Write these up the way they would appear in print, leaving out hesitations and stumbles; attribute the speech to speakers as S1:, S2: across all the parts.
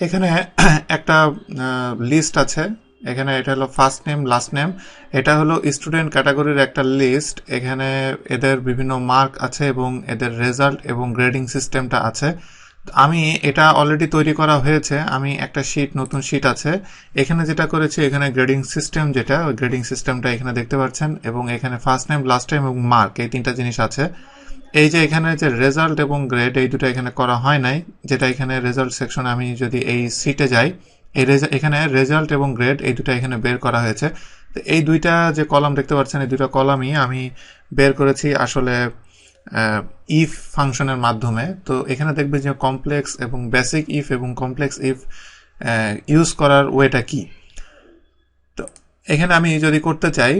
S1: এখানে একটা লিস্ট আছে। এখানে এটা হলো ফার্স্ট নেম, লাস্ট নেম। এটা হলো স্টুডেন্ট ক্যাটাগরির একটা লিস্ট। এখানে এদের বিভিন্ন মার্ক আছে এবং এদের রেজাল্ট এবং গ্রেডিং সিস্টেমটা আছে। আমি এটা অলরেডি তৈরি করা হয়েছে। আমি একটা শীট, নতুন শীট আছে। এখানে যেটা করেছি, এখানে গ্রেডিং সিস্টেম, যেটা ওই গ্রেডিং সিস্টেমটা এখানে দেখতে পাচ্ছেন, এবং এখানে ফার্স্ট নেম, লাস্ট নেম এবং মার্ক, এই তিনটা জিনিস আছে। এই যে এখানে যে রেজাল্ট এবং গ্রেড, এই দুটো এখানে করা হয় নাই। যেটা এখানে রেজাল্ট সেকশনে আমি যদি এই সিটে যাই, এখানে রেজাল্ট এবং গ্রেড এই দুটো এখানে বের করা হয়েছে। তো এই দুইটা যে কলাম দেখতে পাচ্ছেন, এই দুটো কলামই আমি বের করেছি আসলে ইফ ফাংশনের মাধ্যমে। তো এখানে দেখবে যে কমপ্লেক্স এবং বেসিক ইফ এবং কমপ্লেক্স ইফ ইউজ করার ওয়েটা কি। তো এখানে আমি যদি করতে চাই,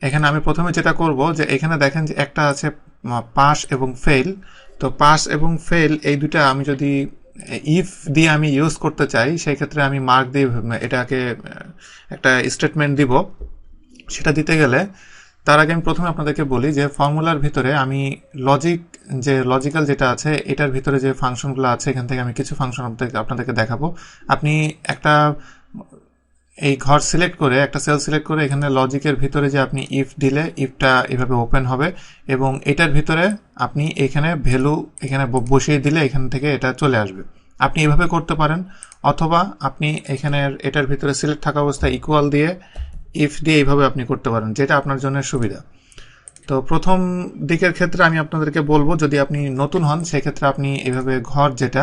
S1: এখানে আমি প্রথমে যেটা করব, যে এখানে দেখেন যে একটা আছে পাস এবং ফেল। তো পাস এবং ফেল এই দুটা আমি যদি ইফ দিয়ে আমি ইউজ করতে চাই, সেই ক্ষেত্রে আমি মার্ক দিয়ে এটাকে একটা স্টেটমেন্ট দিব। সেটা দিতে গেলে তার আগে আমি প্রথমে আপনাদেরকে বলি যে ফর্মুলার ভিতরে আমি লজিক্যাল যেটা আছে, এটার ভিতরে যে ফাংশনগুলো আছে, এখান থেকে আমি কিছু ফাংশন আপনাদেরকে দেখাবো। আপনি একটা এই ঘর সিলেক্ট করে, একটা সেল সিলেক্ট করে, এখানে লজিকের ভিতরে যে আপনি ইফ দিলে ইফটা এভাবে ওপেন হবে, এবং এটার ভিতরে আপনি এখানে ভ্যালু এখানে বসিয়ে দিলে এখান থেকে এটা চলে আসবে। আপনি এভাবে করতে পারেন, অথবা আপনি এখানে এটার ভিতরে সিলেক্ট থাকা অবস্থায় ইকুয়াল দিয়ে ইফ দিয়ে এইভাবে আপনি করতে পারেন, যেটা আপনার জন্য সুবিধা। তো প্রথম দিকের ক্ষেত্রে আমি আপনাদেরকে বলবো, যদি আপনি নতুন হন সেক্ষেত্রে আপনি এইভাবে ঘর যেটা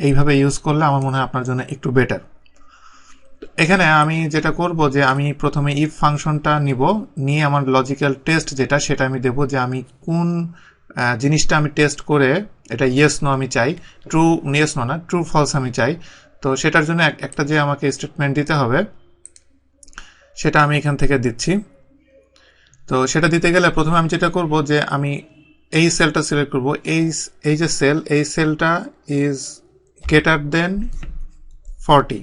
S1: এইভাবে ইউজ করলে আমার মনে হয় আপনার জন্য একটু বেটার। এখানে আমি যেটা করব, যে আমি প্রথমে ইফ ফাংশনটা নিয়ে আমার লজিক্যাল টেস্ট যেটা, সেটা আমি দেব, যে আমি কোন জিনিসটা আমি টেস্ট করে এটা ইয়েস নো আমি চাই, ট্রু ইয়েস নো না, ট্রু ফলস আমি চাই। তো সেটার জন্য একটা যে আমাকে স্টেটমেন্ট দিতে হবে, সেটা আমি এখান থেকে দিচ্ছি। তো সেটা দিতে গেলে প্রথমে আমি যেটা করব, যে আমি এই সেলটা সিলেক্ট করব। এই যে সেল, এই সেলটা ইজ গ্রেটার দেন 40।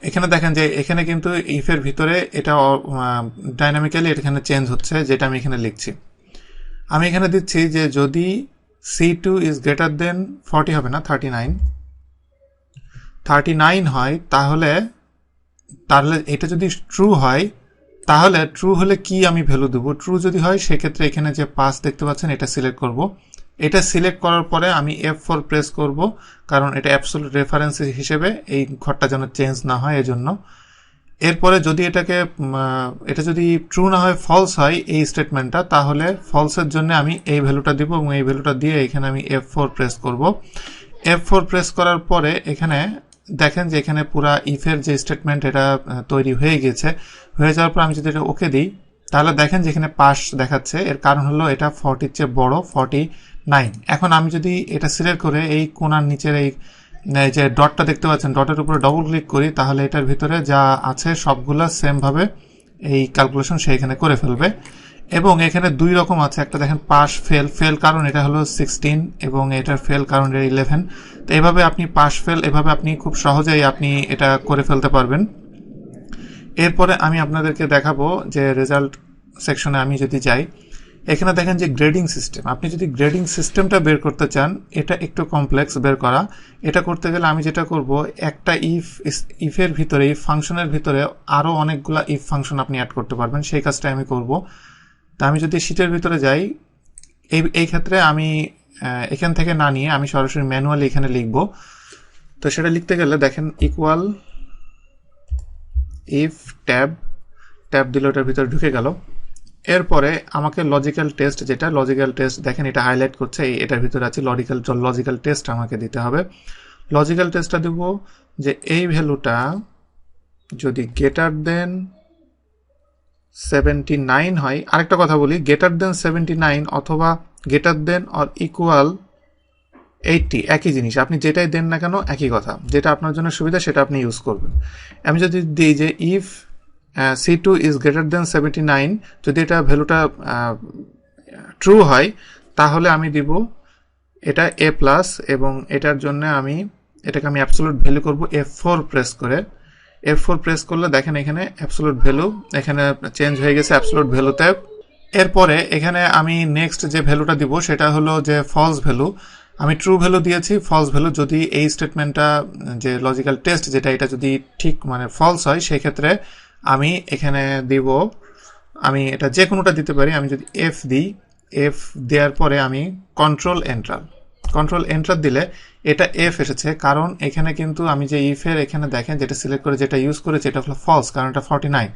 S1: এখানে দেখেন যে এখানে কিন্তু ইফের ভিতরে এটা ডাইনামিক্যালি এখানে চেঞ্জ হচ্ছে, যেটা আমি এখানে লিখছি। আমি এখানে দিচ্ছি যে যদি C2 ইজ গ্রেটার দেন 40 হবে না, 39 হয়, তাহলে এটা যদি ট্রু হয়, তাহলে ট্রু হলে কি আমি ভ্যালু দেবো। ট্রু যদি হয়, সেক্ষেত্রে এখানে যে পাস দেখতে পাচ্ছেন, এটা সিলেক্ট করব। এটা সিলেক্ট করার পরে আমি F4 প্রেস করব, কারণ এটা অ্যাবসলিউট রেফারেন্স হিসেবে এই ঘরটা যেন চেঞ্জ না হয়, এজন্য। এরপরে যদি এটা যদি ট্রু না হয়, ফলস হয় এই স্টেটমেন্টটা, তাহলে ফলসের জন্য আমি এই ভ্যালুটা দিব, এবং এই ভ্যালুটা দিয়ে এখানে আমি F4 প্রেস করব। F4 প্রেস করার পরে এখানে দেখেন যে এখানে পুরা ইফের যে স্টেটমেন্ট, এটা তৈরি হয়ে গেছে। হয়ে যাওয়ার পর আমি যদি এটা ওকে দিই, তাহলে দেখেন যে এখানে পাস দেখাচ্ছে। এর কারণ হলো এটা 40-র চেয়ে বড়, 49। এখন আমি যদি এটা সিলেক্ট করে এই কোণার নিচের এই যে ডটটা দেখতে পাচ্ছেন, ডটের উপরে ডবল ক্লিক করি, তাহলে এটার ভিতরে যা আছে সবগুলা সেম ভাবে এই ক্যালকুলেশন সে এখানে করে ফেলবে। এবং এখানে দুই রকম আছে, একটা দেখেন পাস ফেল কারণ এটা হলো 16, এবং এটার ফেল কারণ এটা 11। তো এভাবে আপনি পাস ফেল, এভাবে আপনি খুব সহজেই আপনি এটা করে ফেলতে পারবেন। এরপরে আমি আপনাদেরকে দেখাবো যে রেজাল্ট সেকশনে আমি যদি যাই, এখানে দেখেন যে গ্রেডিং সিস্টেম। আপনি যদি গ্রেডিং সিস্টেমটা বের করতে চান, এটা একটু কমপ্লেক্স বের করা। এটা করতে গেলে আমি যেটা করব, একটা ইফের ভিতরে, ইফ ফাংশনের ভিতরে আরো অনেকগুলা ইফ ফাংশন আপনি অ্যাড করতে পারবেন, সেই কাজটা আমি করব। তা আমি যদি শীটের ভিতরে যাই, এই ক্ষেত্রে আমি এখান থেকে না নিয়ে আমি সরাসরি ম্যানুয়ালি এখানে লিখব। তো সেটা লিখতে গেলে দেখেন ইকুয়াল ইফ ট্যাব দিলে ওটার ভিতরে ঢুকে গেল। এরপরে আমাকে লজিক্যাল টেস্ট, যেটা লজিক্যাল টেস্ট দেখেন এটা হাইলাইট করছে, এটার ভিতরে আছে লজিক্যাল টেস্ট আমাকে দিতে হবে। লজিক্যাল টেস্টটা দেব যে এই ভ্যালুটা যদি গ্রেটার দেন 79 হয়। আরেকটা কথা বলি, গ্রেটার দেন 79 অথবা গ্রেটার দেন অর ইকুয়াল 80 একই জিনিস, আপনি যেটাই দেন না কেন একই কথা, যেটা আপনার জন্য সুবিধা সেটা আপনি ইউজ করবেন। আমি যদি দিই যে if C2 is greater than 79, যদি এটা ভ্যালুটা ট্রু হয়, তাহলে আমি দিব এটা A+, এবং এটার জন্য এটাকে আমি অ্যাবসলিউট ভ্যালু করব F4 প্রেস করে। F4 প্রেস করলে দেখেন এখানে অ্যাবসলিউট ভ্যালু এখানে চেঞ্জ হয়ে গেছে অ্যাবসলিউট ভ্যালুতে। এরপরে এখানে আমি নেক্সট যে ভ্যালুটা দিব সেটা হলো যে ফলস ভ্যালু। আমি ট্রু ভ্যালু দিয়েছি, ফলস ভ্যালু। যদি এই স্টেটমেন্টটা যে লজিক্যাল টেস্ট যেটা, এটা যদি ঠিক মানে ফলস হয়, সেই ক্ষেত্রে আমি এখানে দিব, আমি এটা যে কোনোটা দিতে পারি। আমি যদি এফ দিই, এফ দেওয়ার পরে আমি কন্ট্রোল এন্টার দিলে এটা এফ এসেছে, কারণ এখানে কিন্তু আমি যে ইফের এখানে দেখেন যেটা সিলেক্ট করে যেটা ইউজ করেছি এটা হলো ফলস, কারণ এটা 49।